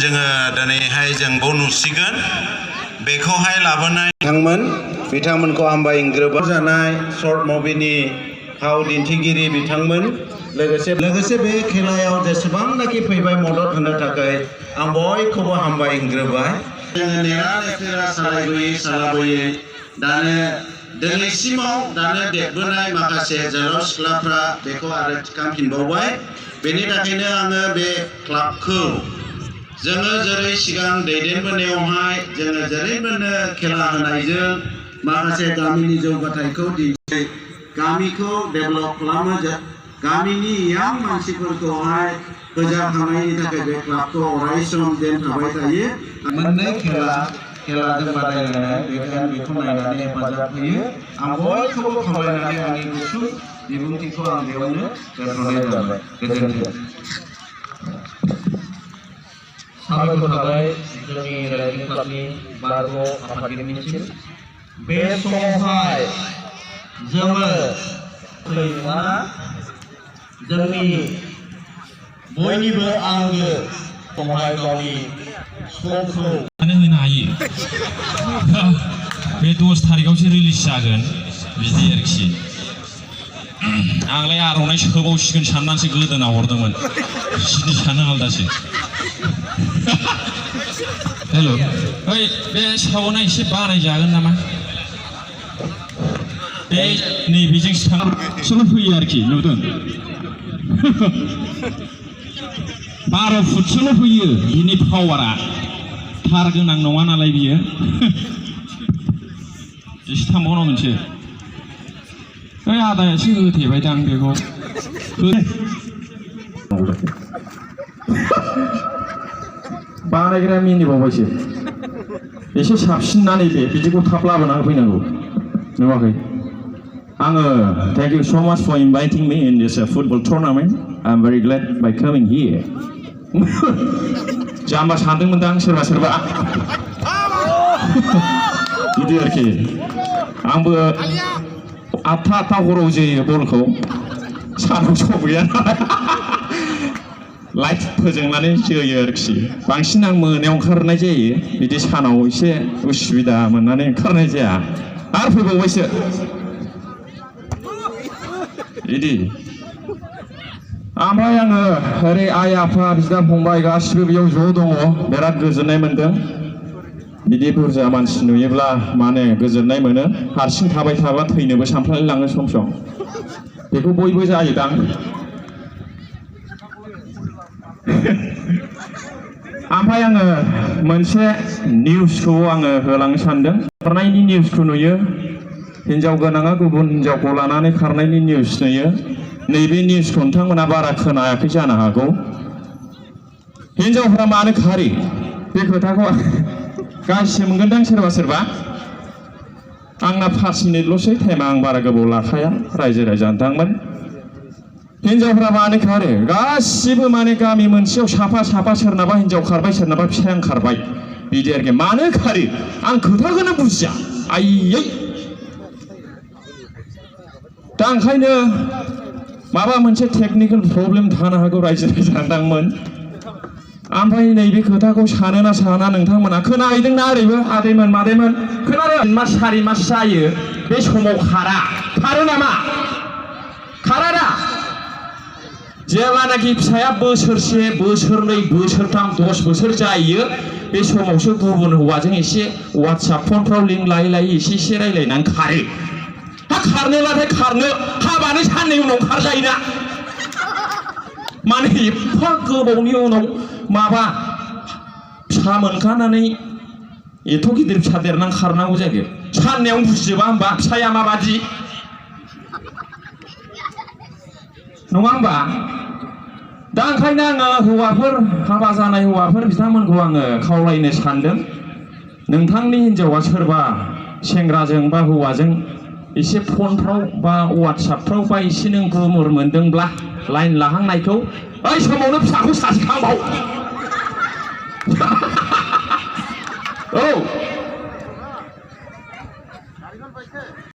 जोङो दिनैहाय जों बाव नुसिगोन बेखौहाय लाबोनाय बिथांमोनखौ हामबायग्रोबाय जानाय शर्ट मुभिनि फाव दिन्थिगिरि बिथांमोन लोगोसे बे खेलायाव जेसेबांनाखि फैबाय मदद होनो थाखाय आं बयखौबो हामबायग्रोबाय जोङो नेरा नेफेरा सालाबोयै दानो दिनैसिमाव दानो देरबोनाय माखासे जोहोलाव सिख्लाफ्रा बेखौ आरो थिखांफिनबावबाय बेनि थाखायनो आङो बे क्लाबखौ जोङो जेरै सिगां दैदेनबोनायावहाय जोङो जेरैबोनो खेला होनायजों माखासे गामिनि जौगाथायखौ दिन्थि गामिखौ डेभेलप खालामो गामिनि यां मानसिफोरखौहाय फोजाखांनायनि थाखाय बे क्लाबखौ अराय सम दोनथाबाय थायो मोननै खेलाजों बादायलायनाय बेखौ नायनानै हेफाजाब होयो आं बयखौबो खावलायनानै आंनि गुसुं बिबुंथिखौ आं बेयावनो दोनथ'नाय जाबाय गोजोन्थों साबायखर थाबाय जोंनि रायजो क्लाबनि बारग' आफादगिरिनिसिम बे समावहाय जोङो नङा जोंनि बयनिबो आंगो समावहाय गावनि समखौ होनो हायो बे 10 तारिखआवसो रिलिज जागोन बिदि आरोखि आंलाय आर'नाइ सोबावसिगोन साननानैसो गोदोना हरदोंमोन सिनि सानो आलदासो हेल' ओइ बे सावना एसे बारायजागोन नामा बे नैबेजों साल फैयो आरोखि नुदों 12 फुटसोल' फैयो बिनि पावारा थार गोनां नङा नालाय बियो एसे थांबावनांगोनसो ओइ आदायासो होथेबाय दां बेखौ बानायग्रा मिनिबावबायसो एसे साबसिननानै बिदिखौ थाब लाबोना होफैनांगौ नुवाखै आङो thank you so much for inviting me in this football tournament I'm very glad by coming here जाम्बा सानदोंमोनदां सोरबा बिदि आरोखि आंबो 8 हराव जोयो बलखौ सानाव सम गैया नालाय लाइट फोजोंनानै जोयो आरोखि बांसिन आं मोनायाव ओंखारनाय जायो बिदि सानाव एसे उसुबिदा मोननानै ओंखारनाय जाया आरो फैबावबायसो बिदि ओमफ्राय आङो ओरै आइ आफा बिदा फंबाय गासिबो बेयाव ज' दङ बिराद गोजोननाय मोनदों बिदि बुरजा मानसि नुयोब्ला माने गोजोननाय मोनो हारसिं थाबाय थाब्ला थैनोबो सानफ्लांलाङो सम बेखौ बयबो जायोदां ओमफ्राय आङो मोनसे निउसखौ आङो होलांनो सानदों खारनायनि निउसखौ नुयो हिनजाव गोनाङा गुबुन हिनजावखौ लानानै खारनायनि निउस नुयो नैबे निउसखौ नोंथांमोना बारा खोनायाखै जानो हागौ हिनजावफ्रा मानो खारो बे खोथाखौ गासिबो मोनगोनदां सोरबा आंना 5 मिनिटल'सै टाइमा आं बारा गोबाव लाखाया रायजो नोंथांमोन हिनजावफ्रा मानो खारो गासिबो माने गामि मोनसेयाव साफा सोरनाबा हिनजाव खारबाय सोरनाबा फिसाय ओंखारबाय बिदि आरोखि मानो खारो आं खोथाखौनो बुजिया आयै दा ओंखायनो माबा मोनसे टेकनिकेल प्रब्लेम थानो हागौ रायजो नोंथांमोन ओमफ्राय नैबे खोथाखौ सानो ना साना नोंथांमोना खोनाहैदोंना ओरैबो आदैमोन मादैमोन खोनादों 4 मास जायो बे समाव खारो नामा खारा दा जेब्लानाखि फिसाया बोसोरसे बोसोरनै बोसोरथाम 10 बोसोर जायो बे समावसो गुबुन हौवाजों एसे वाट्सएप फनफ्राव लिंक लायै एसे रायलायनानै खारो हा खारनोलाथाय खारनो हाबानो साननै उनाव खारजायोना माने एफा गोबावनि उनाव माबा फिसा मोनखानानै एथ' गिदिर फिसा देरनानै खारनांगौ जायो साननायाव बुजिजोबा होमबा फिसाया माबादि नङा होमबा दा ओंखायनो आङो हौवाफोर हाबा जानाय हौवाफोर बिथांमोनखौ आङो खावलायनो सानदों नोंथांनि हिनजावा सोरबा सेंग्राजों बा हौवाजों एसे फनफ्राव बा वाट्सएपफ्राव बा एसे नों गुमुर मोनदोंब्ला लाइन लाहांनायखौ ओइ समावनो फिसाखौ सासेखांबाव औ